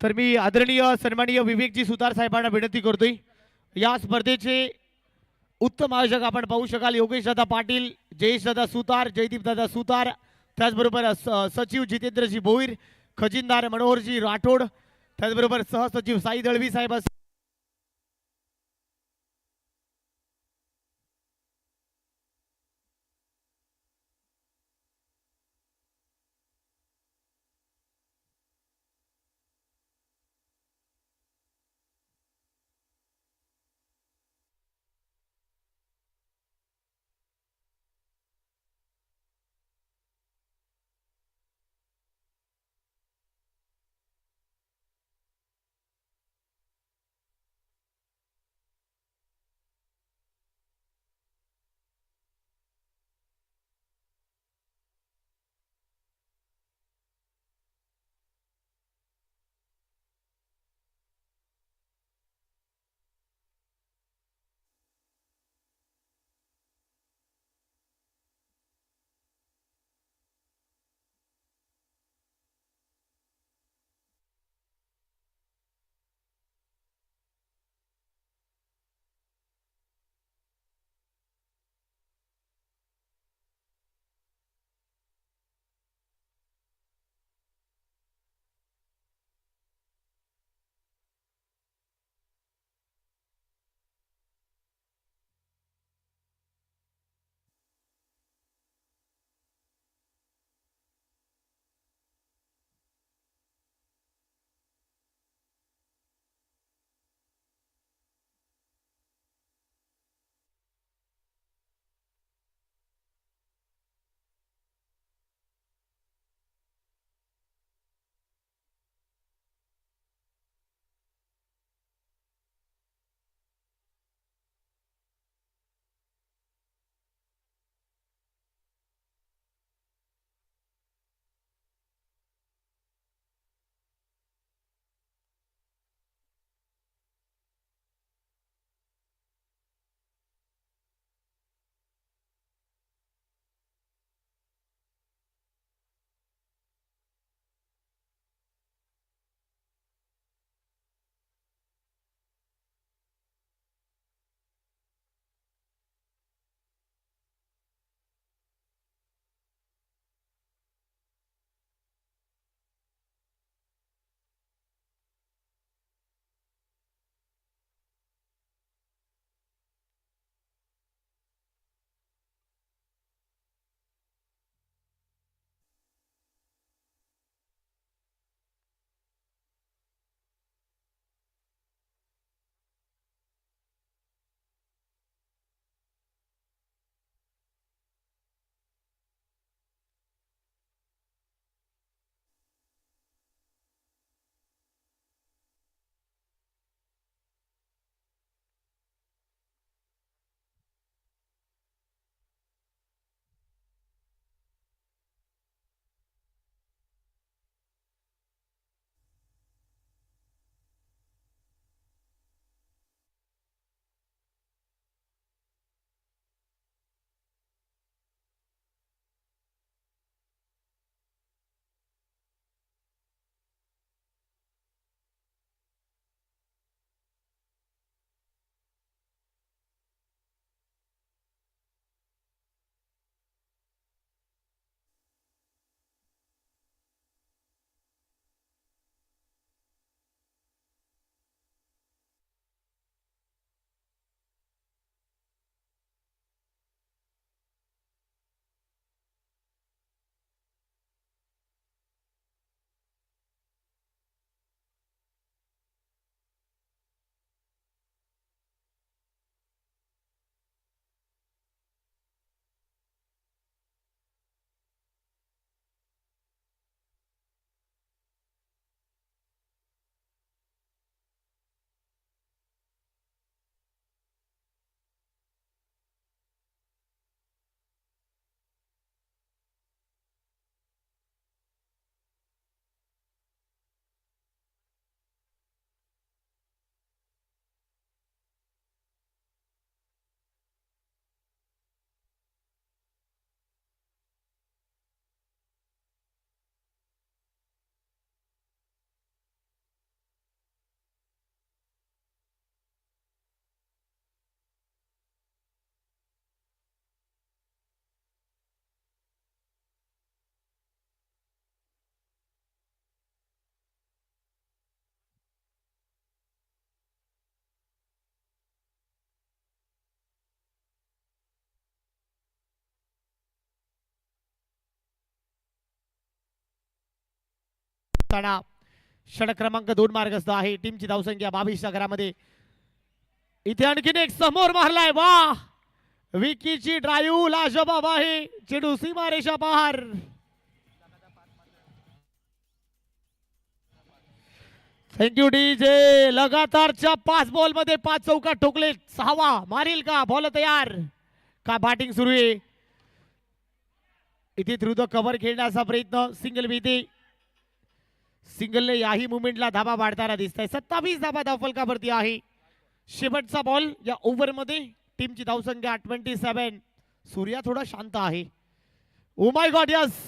तर मी आदरणीय सन्माननीय विवेकजी सुतार साहेबांना विनंती करतोय, या स्पर्धेचे उत्तम आयोजक आपण पाहू शकाल योगेश दादा पाटील, जयेश दादा सुतार, जयदीप दादा सुतार, त्याचबरोबर सचिव जितेंद्रजी भोईर, खजिनदार मनोहरजी राठोड, त्याचबरोबर सहसचिव साई दळवी साहेब असताना षटक क्रमांक 2 मार्गस्थ आहे. टीमची धावसंख्या 22 घरामध्ये. इथे आणखीन एक समोर मारलाय. वा, विकीची ड्राईव्ह लाजबाब आहे. चेंडू सीमारेषा पार. Thank you DJ. लगातारच्या 5 बॉल मध्ये 5 चौका ठोकले. 6वा मारील का? बॉल तयार का? बॅटिंग सुरू आहे. इथे थ्रू द कव्हर खेळण्याचा प्रयत्न. सिंगल भीती. सिंगलने याही मुवमेंटला धाबा वाढताना दिसत आहे. 27 धाबा धावफलकावरती आहे. शेवटचा बॉल या ओव्हर मध्ये. टीमची धावसंख्या 27. सूर्या थोडा शांत आहे. Oh my God, yes,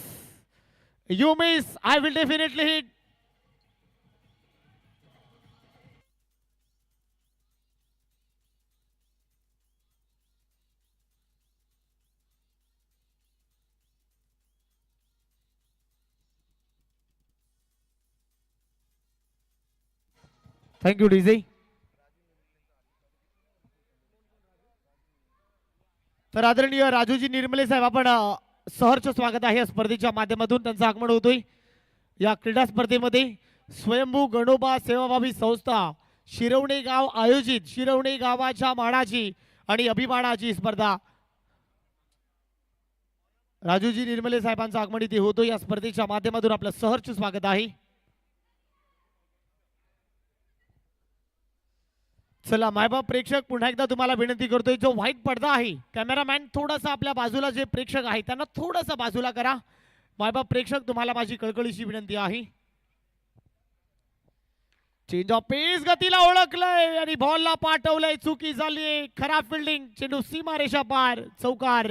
you miss, I will definitely hit. Thank you DJ. तर आदरणीय राजूजी निर्मले साहेब, आपण सहर्ष स्वागत आहे. स्पर्धेच्या माध्यमातून त्यांचं आगमन होतोय. या क्रीडा स्पर्धेमध्ये स्वयंभू गणोबा सेवाभावी संस्था शिरवणे गाव आयोजित शिरवणे गावाच्या मानाची आणि अभिमानाची स्पर्धा. राजूजी निर्मले साहेबांचं आगमन इथे होतो. या स्पर्धेच्या माध्यमातून आपलं सहर्ष स्वागत आहे. चला मायबाप प्रेक्षक, पुन्हा एकदा तुम्हाला विनंती करतोय, जो व्हाईट पडदा आहे कॅमेरामॅन थोडासा आपल्या बाजूला, जे प्रेक्षक आहे त्यांना थोडासा बाजूला करा. मायबाप प्रेक्षक, तुम्हाला माझी कळकळीची विनंती आहे. चेंज ऑफ पेस, गतीला ओळखलंय आणि बॉलला पाठवलंय. चुकी झालीये, खराब फिल्डिंग. चेंडू सीमारेषा पार. चौकार.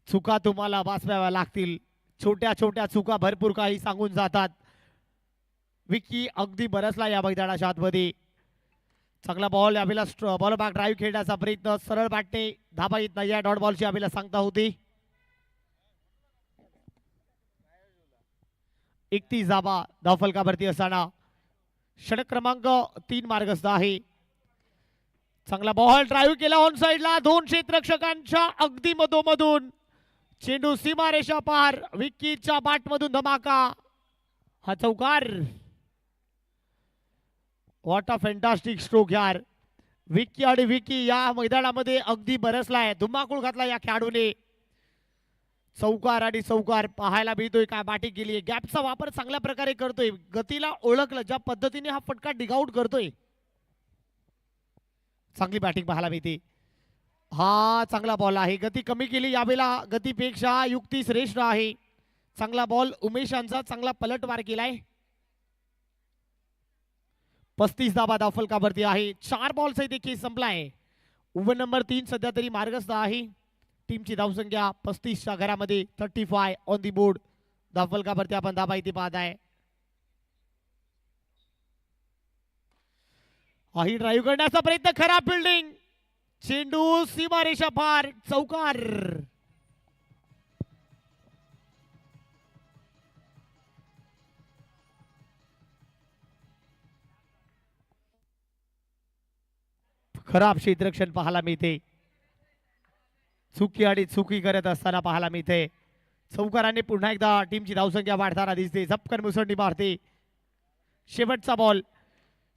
चुका तुम्हाला वाचवाव्या लागतील. छोट्या छोट्या चुका भरपूर काही सांगून जातात. विकी अगदी बरसला या मैदानाच्या आतमध्ये. चांगला बॉल. यावेळेला बॉल बॅक ड्राईव्ह खेळण्याचा प्रयत्न. सरळ बॅटने धाबा येत नाही. या डॉट बॉलची यावेळेला सांगता होती. 31 धाबा धावफलकावरती असताना षटक क्रमांक 3 मार्गस्थ आहे. चांगला बॉल ड्राईव्ह केला ऑन साइडला. 2 क्षेत्ररक्षकांच्या अगदी मधोमधून. चेंडू सीमारेषा पार. विकीच्या बॅटमधून धमाका. हा चौकार. व्हॉट अ फॅन्टास्टिक स्ट्रोक यार. विकी आणि विकी या मैदानामध्ये अगदी बरसलाय. धुमाकूळ घातला या खेळाडूने. चौकार आणि चौकार पाहायला मिळतोय. काय बॅटिंग केली. गॅपचा वापर चांगल्या प्रकारे करतोय. गतीला ओळखलं ज्या पद्धतीने हा फटका डिगआउट करतोय. चांगली बॅटिंग पाहायला मिळते. हा चांगला बॉल आहे. गती कमी केली यावेळेला. गतीपेक्षा युक्ती श्रेष्ठ आहे. चांगला बॉल. उमेश यांचा चांगला पलटवार केलाय. 35 धाबा धावफलकावरती आहे. 4 बॉल सहित एक संपलाय. ओव्हर नंबर 3 सध्या तरी मार्गस्थ आहे. टीमची धावसंख्या 35च्या घरामध्ये. 35 ऑन दी बोर्ड. धावफलकावरती आपण धाबा इथे पाहत आहे. ही ड्राईव्ह करण्याचा प्रयत्न. खराब फिल्डिंग. चेंडू सीमारेषा पार. चौकार. खराब क्षेत्ररक्षण पाहायला मिळते. चुकी आणि चुकी करत असताना पाहायला मिळते. चौकाराने पुन्हा एकदा टीमची धावसंख्या वाढताना दिसते. झपकन मुसंडी मारते. शेवटचा बॉल.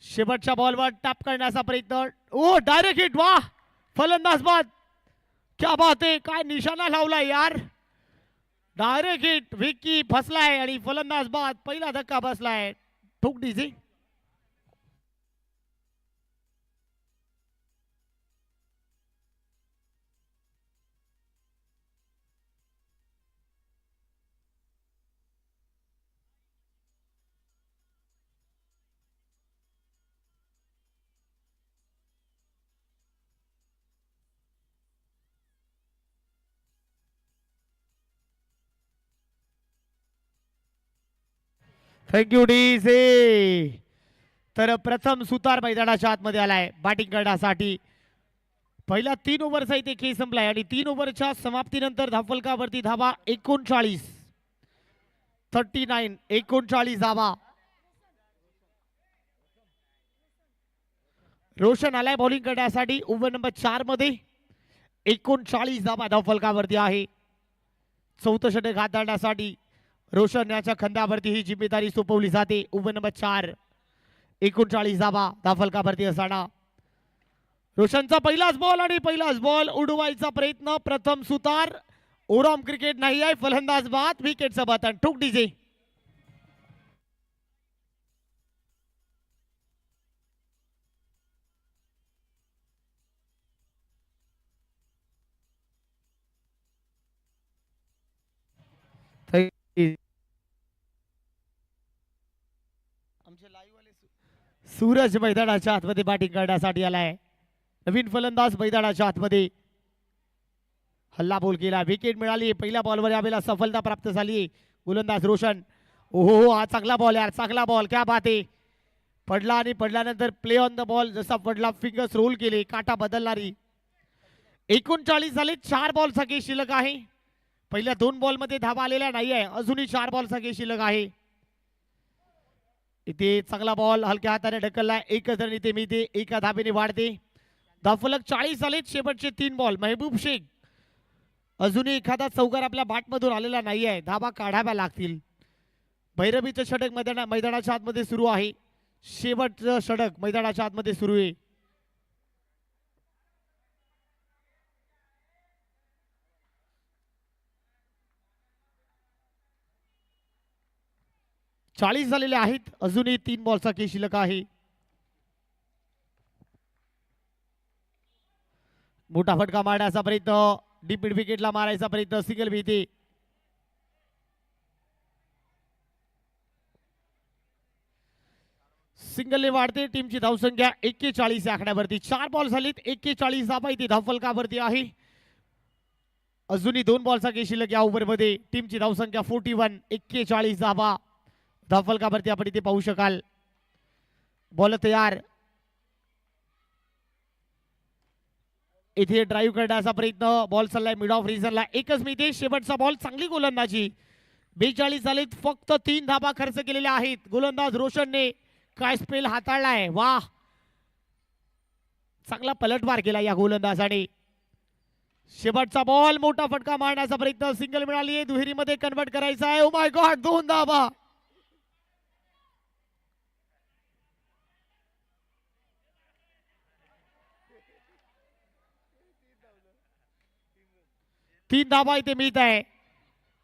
शेवटच्या बॉलवर टॅप करण्याचा प्रयत्न. ओ, डायरेक्ट हिट. वा, फलंदाज बाद. क्या बात आहे. काय निशाणा लावलाय यार. Direct hit. विकी फसलाय आणि फलंदाज बाद. पहिला धक्का बसलाय. ठोक डीजे. Thank you DJ. तर प्रथम सुतार मैदानाच्या आतमध्ये आलाय बॅटिंग करण्यासाठी. पहिला 3 ओव्हर सहित एक खेळ संपलाय आणि 3 ओव्हरच्या समाप्तीनंतर धावफलकावरती धाबा 39. 39 धाबा. रोशन आलाय बॉलिंग करण्यासाठी. ओव्हर नंबर 4 मध्ये 39 धाबा धावफलकावरती आहे. चौथं षटक हाताळण्यासाठी रोशन याच्या खांद्यावरती ही जिम्मेदारी सोपवली जाते. उभं नंबर 4 39 धावा धाफलकावरती असताना रोशनचा पहिलाच बॉल आणि पहिलाच बॉल उडवायचा प्रयत्न. प्रथम सुतार. ओरॉम क्रिकेट नाही आहे. फलंदाज बाद. विकेटचं बटन ठोक डीजे. आमचे लाईव्ह वाले सूरज मैदानाच्या आतमध्ये बॅटिंग करण्यासाठी आलाय. नवीन फलंदाज मैदानाच्या आतमध्ये. हल्ला बोल केला. विकेट मिळाली. पहिल्या बॉलवर यावेळेला सफलता प्राप्त झाली. गोलंदाज रोशन. ओहो हा चांगला बॉल यार. चांगला बॉल. क्या बात आहे. पडला आणि पडल्यानंतर प्ले ऑन द बॉल जसा पडला फिंगर्स रोल केले. काटा बदलणारी. 39 झाले. 4 बॉल सगळे शिल्लक आहे. पहिल्या 2 बॉल मध्ये धावा आलेल्या नाही आहे. अजूनही 4 बॉल सगळे शिल्लक आहे. इथे चांगला बॉल हलक्या हाताने ढकलला. एकच रन इथे मिळते. एका धाबेने वाढते. धावफलक 40 झाले. शेवटचे 3 बॉल. महबूब शेख अजूनही एखादा चौकार आपल्या बॅटमधून आलेला नाही आहे. धाबा काढाव्या लागतील. भैरवीचं षटक मैदानाच्या आतमध्ये सुरू आहे. शेवटचं षटक मैदानाच्या आतमध्ये सुरू आहे. चाळीस झालेले आहेत. अजूनही 3 बॉलचा खेळ शिल्लक आहे. मोठा फटका मारण्याचा प्रयत्न. डीप मिड विकेटला मारायचा प्रयत्न. सिंगल भीती. सिंगलने वाढते. टीमची धावसंख्या 41 या आकड्यावरती. 4 बॉल झालीत. 41 धावा इथे धावफलकावरती आहे. अजूनही 2 बॉलचा खेळ शिल्लक या ओव्हरमध्ये. टीमची धावसंख्या 41. 41 धावा धावफलकावरती आपण इथे पाहू शकाल. बॉल तयार. इथे ड्राईव्ह करण्याचा प्रयत्न. बॉल चाललाय मिड ऑफ रिझनला. एकच मिळते. शेवटचा बॉल. चांगली गोलंदाजी. 42 झालेत. फक्त 3 धाबा खर्च केलेल्या आहेत. गोलंदाज रोशनने काय स्पेल हाताळलाय. वाह चांगला पलटवार केला या गोलंदाजाने. शेवटचा बॉल. मोठा फटका मारण्याचा प्रयत्न. सिंगल मिळाली. दुहेरीमध्ये कन्वर्ट करायचा आहे. ओ माय गॉड 2 धाबा. तीन धाबा इथे मिळत आहे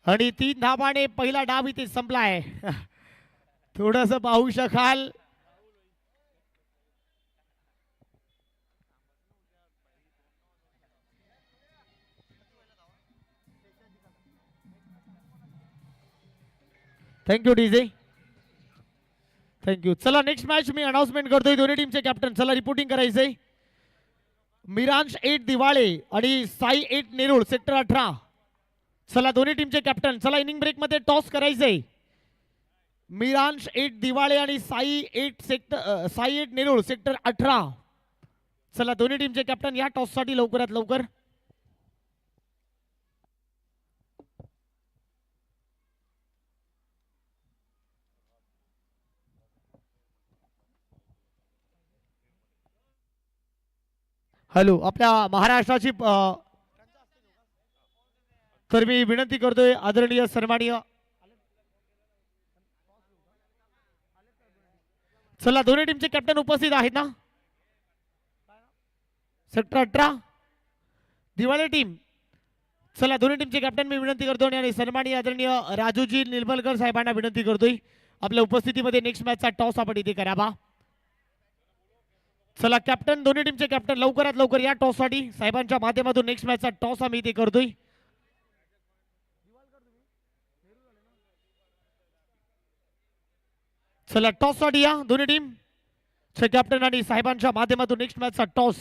आणि 3 धाबाने पहिला डाव इथे संपलाय. थोडस पाहू शकाल. Thank you DJ. थँक्यू. चला नेक्स्ट मॅच मी अनाउन्समेंट करतोय. दोन्ही टीमचे कॅप्टन चला रिपोर्टिंग करायचंय. मिरांश 8 दिवाळे आणि साई 8 नेरुळ सेक्टर 18. चला दोन्ही टीमचे कॅप्टन चला इनिंग ब्रेक मध्ये टॉस करायचंय. मिरांश 8 दिवाळे आणि साई 8 नेरुळ सेक्टर 18. चला दोन्ही टीमचे कॅप्टन या टॉस साठी लवकरात लवकर. हॅलो आपल्या महाराष्ट्राची तर मी विनंती करतोय आदरणीय सन्माननीय. चला दोन्ही टीमचे कॅप्टन उपस्थित आहेत ना. सेक्टर 18 दिवाळे टीम. चला दोन्ही टीमचे कॅप्टन मी विनंती करतो आणि सन्माननीय आदरणीय राजूजी निलमलकर साहेबांना विनंती करतोय आपल्या उपस्थितीमध्ये नेक्स्ट मॅचचा टॉस आपण इथे करावा. चला कॅप्टन दोन्ही टीमचे कॅप्टन लवकरात लवकर या टॉस साठी साहेबांच्या माध्यमातून नेक्स्ट मॅचचा टॉस आम्ही इथे करतोय. चला टॉस साठी या दोन्ही टीम कॅप्टन आणि साहेबांच्या माध्यमातून नेक्स्ट मॅचचा टॉस.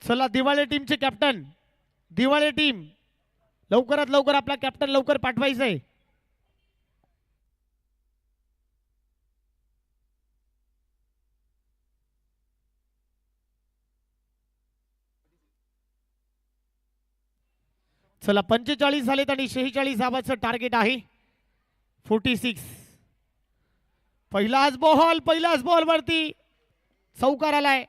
चला दिवाळे टीमचे कॅप्टन. दिवाळे टीम लवकरात लवकर आपला कॅप्टन लवकर पाठवायचंय. चला 45 झालेत आणि 46 धावांचं टार्गेट आहे. 46. पहिलाच बॉल वरती चौकार आलाय.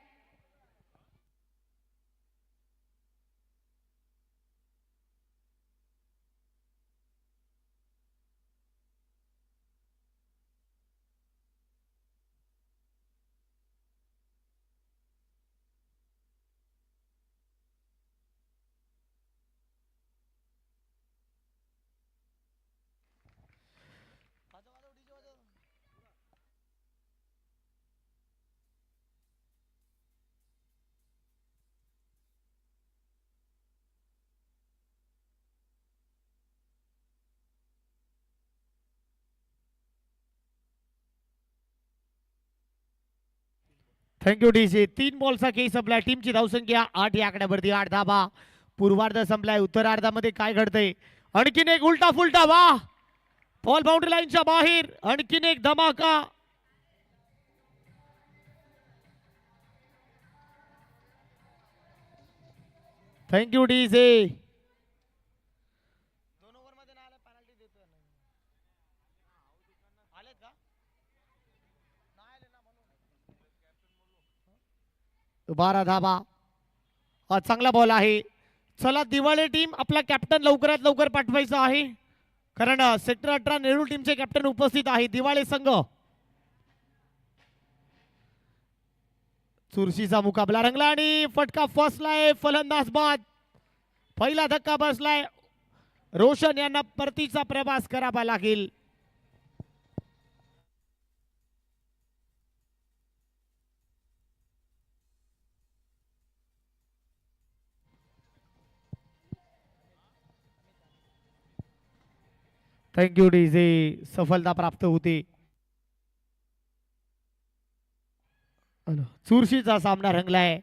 Thank you DJ. 3 बॉलचा खेळ संपलाय. टीमची धावसंख्या 8 या आकड्यावरती 8 धाबा. पूर्वार्ध संपलाय. उत्तरार्धामध्ये काय घडतंय? आणखीन एक उलटा फुलटा वा बॉल बाउंड्री लाईनच्या बाहेर. आणखीन एक धमाका. Thank you DJ. बारा धाबा. हा चांगला बॉल आहे. चला दिवाळी टीम आपला कॅप्टन लवकरात लवकर पाठवायचा आहे, कारण सेक्टर 18 नेहरू टीमचे कॅप्टन उपस्थित आहे. दिवाळी संघ चुरशीचा मुकाबला रंगला आणि फटका फसलाय. फलंदाज बाद. पहिला धक्का बसलाय. रोशन यांना परतीचा प्रवास करावा लागेल. Thank you DJ. सफलता प्राप्त होते. चुरशीचा सामना रंगलाय.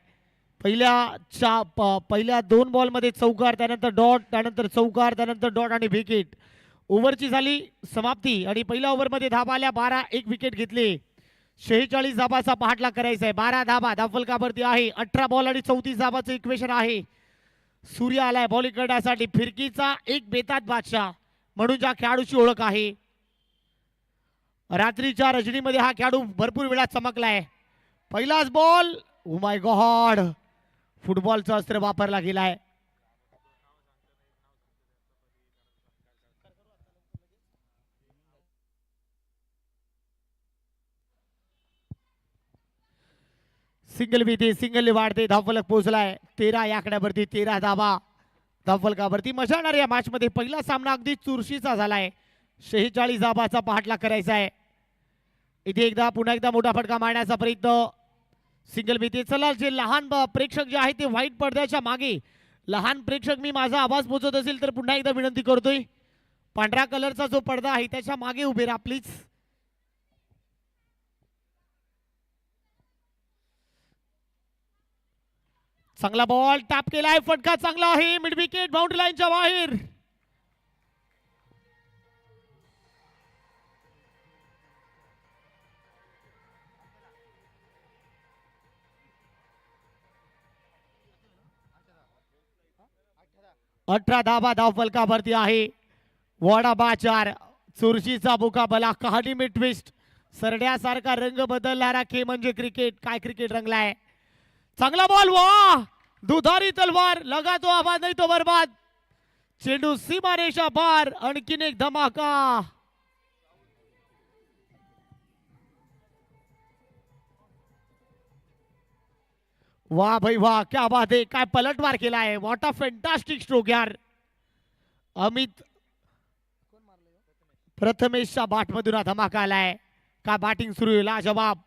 पहिल्या 2 बॉल मध्ये चौकार, त्यानंतर डॉट, त्यानंतर चौकार, त्यानंतर डॉट आणि विकेट. ओव्हरची झाली समाप्ती आणि पहिल्या ओव्हरमध्ये धाबा आल्या 12. 1 विकेट घेतले. 46 धाबाचा पाठलाग करायचा आहे. 12 धाबा धावफलकावरती आहे. 18 बॉल आणि 34 धाबाचं इक्वेशन आहे. सूर्य आलाय बॉलिंग करण्यासाठी. फिरकीचा एक बेताज बादशाह म्हणून ज्या खेळाडूची ओळख आहे. रात्रीच्या रजनीमध्ये हा खेळाडू भरपूर वेळा चमकलाय. पहिलाच बॉल. Oh my God. फुटबॉलचा अस्त्र वापरला गेलाय. सिंगल विधी. सिंगल वाढते. धावफलक पोहोचलाय 13 या आकड्यावरती. 13 धावा धावफलकावरती. मजा येणार या मॅच मध्ये. पहिला सामना अगदी चुरशीचा झालाय. 46 धाबाचा पाठलाग करायचा आहे. इथे पुन्हा एकदा मोठा फटका मारण्याचा प्रयत्न. सिंगल विधी. चला जे लहान प्रेक्षक जे आहेत ते व्हाईट पडद्याच्या मागे, लहान प्रेक्षक मी माझा आवाज पोहोचत असेल तर पुन्हा एकदा विनंती करतोय, पांढऱ्या कलरचा जो पडदा आहे त्याच्या मागे उभे राहा प्लीज. चांगला बॉल टॅप केलाय. फटका चांगला आहे. Mid wicket. बाउंड्री लाईनच्या बाहेर. अठरा धाबा धावफलकावरती आहे. वॉडा बाचार. चुरशीचा मुकाबला. कहाणी में ट्विस्ट. सरड्यासारखा रंग बदलणारा खेळ म्हणजे क्रिकेट. काय क्रिकेट रंगलाय. चांगला बॉल. वा दुधारी तलवार. लगा तो आवाज नाही तो बर्बाद. चेंडू सीमारेषा पार. आणखीन एक धमाका. वाह भाई वाह. क्या बात है. काय पलटवार केलाय. व्हॉट अ फॅन्टास्टिक स्ट्रोक यार. अमित प्रथमेशच्या बॅट मधून हा धमाका आलाय. का बॅटिंग सुरू आहे. लाजवाब.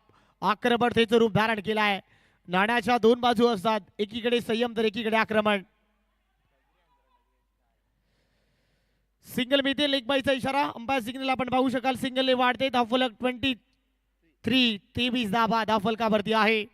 आक्रमकतेचं रूप धारण केलाय. नाण्याच्या 2 बाजू असतात. एकीकडे संयम तर एकीकडे आक्रमण. सिंगल मिळते. लेग बायचा इशारा. अंपायर सिग्नल आपण पाहू शकाल. सिंगल वाढते. धावफलक 23 धाबा धावफलकावरती आहे.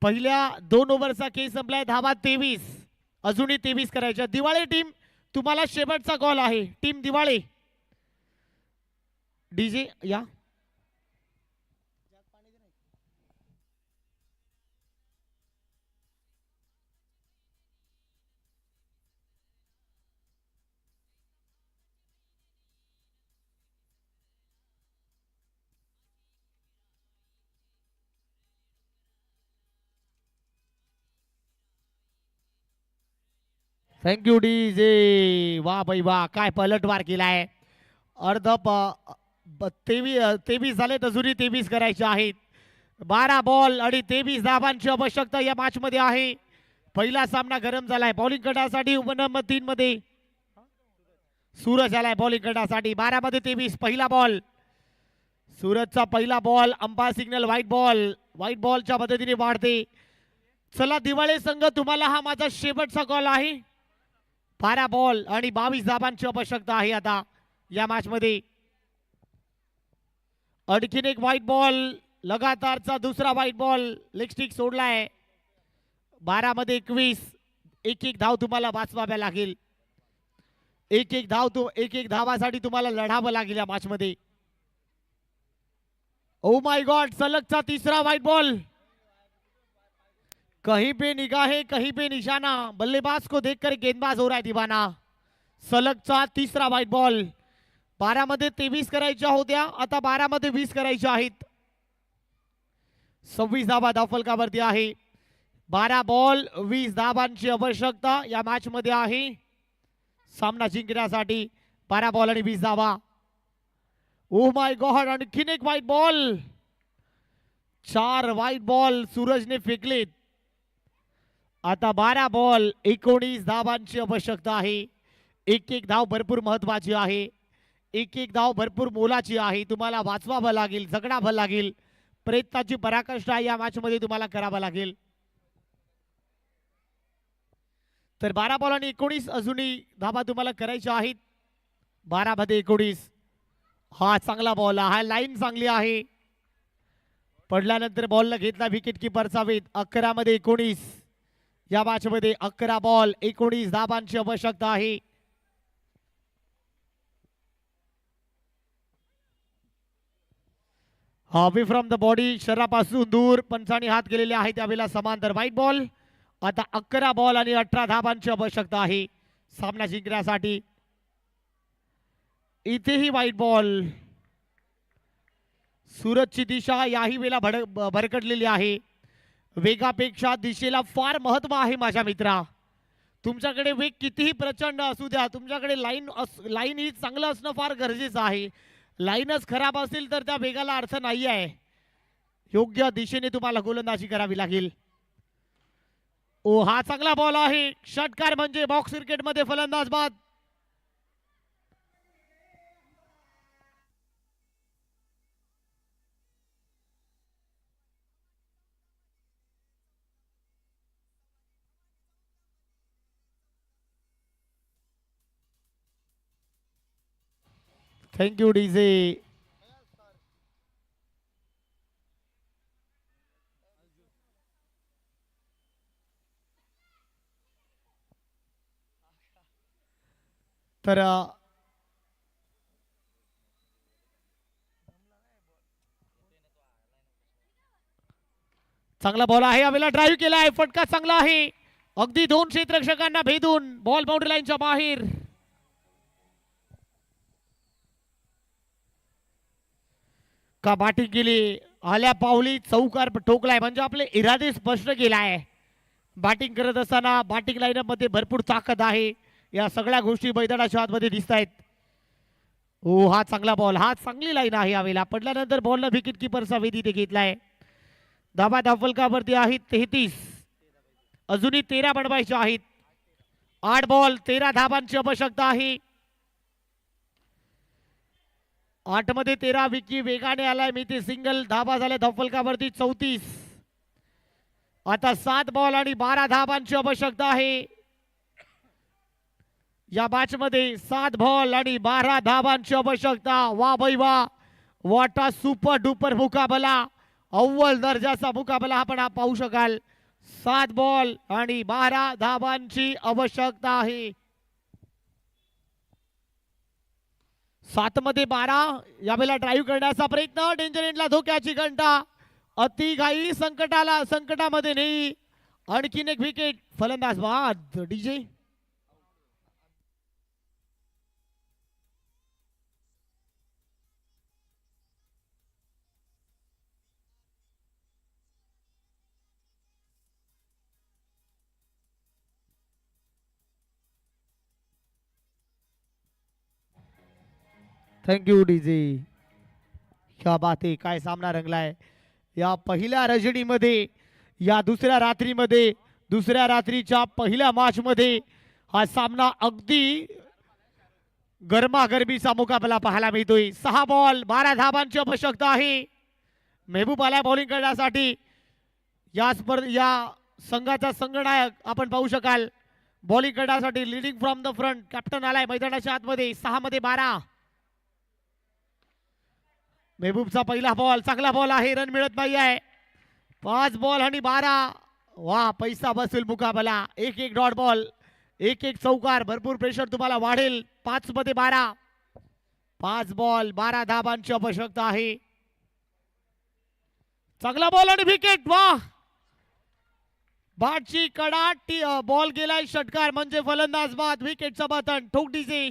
पहिल्या 2 ओव्हरचा खेळ संपलाय. धावा 23. अजूनही 23 करायच्या. दिवाळे टीम तुम्हाला शेवटचा कॉल आहे. टीम दिवाळे. डीजे या. Thank you DJ. वा बाई वा. काय पलटवार केलाय. अर्ध 23 झालेत. अजूनही 23 करायचे आहेत. 12 बॉल आणि 23 धावांची आवश्यकता या मॅच मध्ये आहे. पहिला सामना गरम झालाय. बॉलिंग करण्यासाठी नंबर 3 मध्ये सूरज आलाय बॉलिंग करण्यासाठी. 12 मध्ये 23 पहिला बॉल. सूरजचा पहिला बॉल. अंपायर सिग्नल व्हाईट बॉलच्या मदतीने वाढते. चला दिवाळे संघ, तुम्हाला हा माझा शेवटचा कॉल आहे. 12 बॉल आणि 22 धाबांची आवश्यकता आहे आता या मॅच मध्ये. आणखीन एक व्हाईट बॉल, लगातारचा दुसरा व्हाईट बॉल. लेग स्टिक सोडलाय. 12 मध्ये 21. एक धाव तुम्हाला वाचवाव्या लागेल. एक धावासाठी तुम्हाला लढावं लागेल या मॅच मध्ये. ओ माय गॉड, सलगचा तिसरा व्हाईट बॉल. कहीं पे निगाहे कहीं पे निशाना, बल्लेबाज को देखकर गेंदबाज हो रहा है दीवाना. सलगचा तिसरा व्हाईट बॉल. 12 मध्ये 23 करायच्या होत्या, आता 12 मध्ये 20 करायच्या आहेत. 26 धाबा धावफलकावरती आहे. 12 बॉल 20 धाबांची आवश्यकता या मॅच मध्ये आहे सामना जिंकण्यासाठी. 12 बॉल आणि 20 धावा. ओ माय गॉड, आणखीन एक व्हाईट बॉल. 4 व्हाईट बॉल सूरजने फेकलेत. आता 12 बॉल 19 धाबांची आवश्यकता आहे. एक धाव भरपूर महत्वाची आहे. एक धाव भरपूर मोलाची आहे. तुम्हाला वाचवावं लागेल, जगडावं लागेल. प्रयत्नाची पराकाष्ठा या मॅच मध्ये तुम्हाला करावा लागेल. तर 12 बॉल आणि 19 अजूनही धाबा तुम्हाला करायच्या आहेत. 12 मध्ये 19. हा चांगला बॉल, हा लाईन चांगली आहे. पडल्यानंतर बॉलला घेतला विकेट किपरचा वेध. 11 मध्ये 19 या मॅच मध्ये. 11 बॉल 19 धाबांची आवश्यकता आहे. हॉबी फ्रॉम द बॉडी, शरीरापासून दूर. पंचांनी हात गेलेले आहेत त्यावेळेला समांतर. White ball. आता 11 बॉल आणि 18 धाबांची आवश्यकता आहे सामना जिंकण्यासाठी. इथेही व्हाईट बॉल. सूरजची दिशा याही वेळेला भरकटलेली आहे. वेगापेक्षा दिशेला फार महत्व आहे माझ्या मित्रा. तुमच्याकडे वेग कितीही प्रचंड असू द्या, तुमच्याकडे लाईन ही चांगलं असणं फार गरजेचं आहे. लाईनच खराब असेल तर त्या वेगाला अर्थ नाही आहे. योग्य दिशेने तुम्हाला गोलंदाजी करावी लागेल. ओ, हा चांगला बॉल आहे. षटकार म्हणजे बॉक्स क्रिकेट मध्ये फलंदाज बाद. Thank you DJ. तर चांगला बॉल आहे. यावेळेला ड्राईव्ह केला आहे. फटका चांगला आहे. अगदी 2 क्षेत्ररक्षकांना भेदून बॉल बाउंड्री लाईनच्या बाहेर. का बॅटिंग केली, आल्या पावली चौकार ठोकलाय, म्हणजे आपले इरादे स्पष्ट केलाय. बॅटिंग करत असताना बॅटिंग लाईनअप मध्ये भरपूर ताकद आहे. या सगळ्या गोष्टी मैदानाच्या आतमध्ये दिसत आहेत. हो, हा चांगला बॉल, हा चांगली लाईन आहे. यावेळेला पडल्यानंतर बॉलनं विकेट किपरचा वेध इथे घेतलाय. धाबा धावफलकावरती आहेत 33. अजूनही 13 बनवायचे आहेत. 8 बॉल 13 धाबांची आवश्यकता आहे. 8 मध्ये 13. विकी वेगाने आलाय. मी ते सिंगल. धाबा झाल्या धावफलकावरती 34. आता 7 बॉल आणि 12 धाबांची आवश्यकता आहे या मॅच मध्ये. 7 बॉल आणि 12 धाबांची आवश्यकता. वा बाई वा, व्हॉट अ सुपर डुपर मुकाबला. अव्वल दर्जाचा मुकाबला आपण पाहू शकाल. 7 बॉल आणि 12 धाबांची आवश्यकता आहे. 7 मध्ये 12. यावेळेला ड्राईव्ह करण्याचा प्रयत्न. डेंजर एंडला धोक्याची घंटा. अतिघाई संकटामध्ये नाही. आणखीन एक विकेट. फलंदाज बाद. डीजे. Thank you DJ. क्या बात आहे. काय सामना रंगलाय या पहिल्या रजनीमध्ये, या दुसऱ्या रात्रीमध्ये, दुसऱ्या रात्रीच्या पहिल्या मॅच मध्ये. हा सामना अगदी गरमागरमीचा मुकाबला पाहायला मिळतोय. 6 बॉल 12 धावांची आवश्यकता आहे. मेहबूब आलाय बॉलिंग करण्यासाठी. या संघाचा संघनायक आपण पाहू शकाल बॉलिंग करण्यासाठी leading from the front. Captain आलाय मैदानाच्या आतमध्ये. 6 मध्ये 12. मेहबूबचा पहिला बॉल चांगला बॉल आहे. रन मिळत नाही आहे. 5 बॉल आणि 12. वा पैसा बसूल मुकाबला. एक एक डॉट बॉल एक एक चौकार. भरपूर प्रेशर तुम्हाला वाढेल. 5 मध्ये 12. 5 बॉल 12 धाबांची आवश्यकता आहे. चांगला बॉल आणि विकेट. वा बॅटची कडा. बॉल गेलाय षटकार म्हणजे फलंदाज बाद. विकेटचा बटन ठोक डीजे.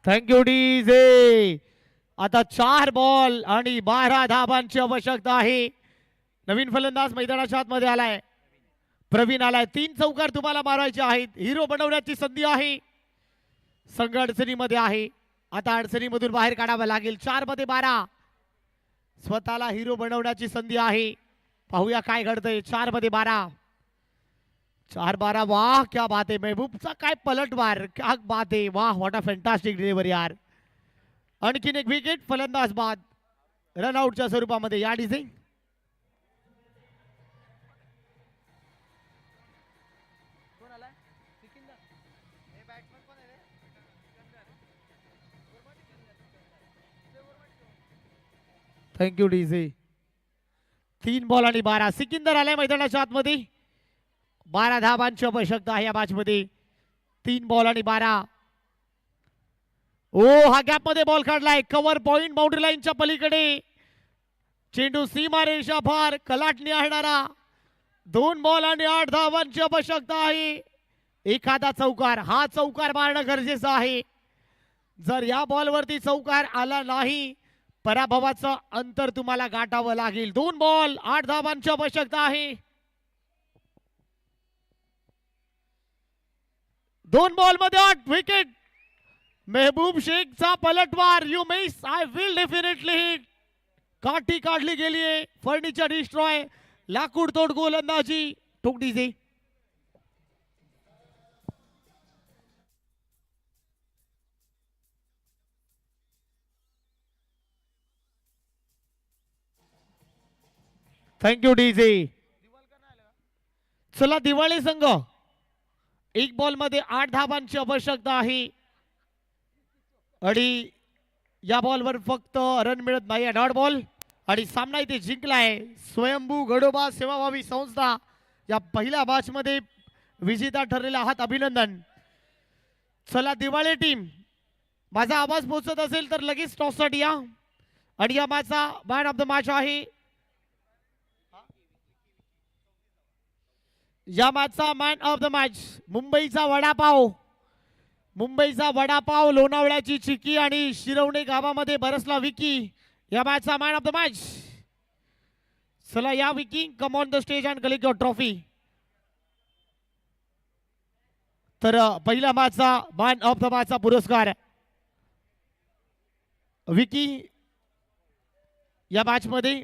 Thank you DJ. आता 4 बॉल आणि 12 धाबांची आवश्यकता आहे. नवीन फलंदाज मैदानाच्या आतमध्ये आलाय. प्रवीण आलाय. 3 चौकार तुम्हाला मारायचे आहेत. हिरो बनवण्याची संधी आहे. संघ अडचणीमध्ये आहे. आता अडचणीमधून बाहेर काढावं लागेल. 4 मध्ये 12. स्वतःला हिरो बनवण्याची संधी आहे. पाहूया काय घडतंय. 4 मध्ये 12. 4-12. वाह क्या बात आहे. मेहबूबचा काय पलटवार. क्या बात आहे. वाह व्हॉट अ फॅन्टास्टिक डिलिव्हरी यार. आणखीन एक विकेट. फलंदाज बाद. रनआउटच्या स्वरूपामध्ये. या डीजे. Thank you DJ. 3 बॉल आणि 12. सिकंदर आलाय मैदानाच्या आतमध्ये. 12 धाबांची आवश्यकता आहे या मॅच मध्ये. 3 बॉल आणि 12. ओ हा गॅप मध्ये बॉल काढलाय. कव्हर पॉइंट बाउंड्री लाईनच्या पलीकडे. चेंडू सीमा रेषा फार कलाटणी आणणारा. 2 बॉल आणि 8 धावांची आवश्यकता आहे. एखादा चौकार. हा चौकार मारणं गरजेचं आहे. जर या बॉलवरती चौकार आला नाही पराभवाचं अंतर तुम्हाला गाठावं लागेल. 2 बॉल 8 धावांची आवश्यकता आहे. 2 बॉल मध्ये 8 विकेट. मेहबूब शेखचा पलटवार. You miss I will definitely hit. काठी काढली गेलीये. Furniture destroy. लाकूड तोड गोलंदाजी. ठोक डीजे. Thank you DJ. चला दिवाळी संघ. 1 बॉल मध्ये 8 धाबांची आवश्यकता आहे. आणि या बॉलवर फक्त रन मिळत नाही. डॉट बॉल आणि सामना इथे जिंकलाय स्वयंभू गडोबा सेवाभावी संस्था. या पहिल्या मॅच मध्ये विजेता ठरलेला आहात. अभिनंदन. चला दिवाळी टीम माझा आवाज पोहोचत असेल तर लगेच टॉससाठी या. आणि या मॅचचा मॅन ऑफ द मॅच आहे. या मॅचचा मॅन ऑफ द मॅच मुंबईचा वडापाव. मुंबईचा वडापाव, लोणावळ्याची चिकी आणि शिरवणे गावामध्ये बरसला विकी. या मॅचचा मॅन ऑफ द मॅच. चला या Vicky come on the stage and collect your trophy. तर पहिल्या मॅचचा मॅन ऑफ द मॅचचा पुरस्कार विकी या मॅच मध्ये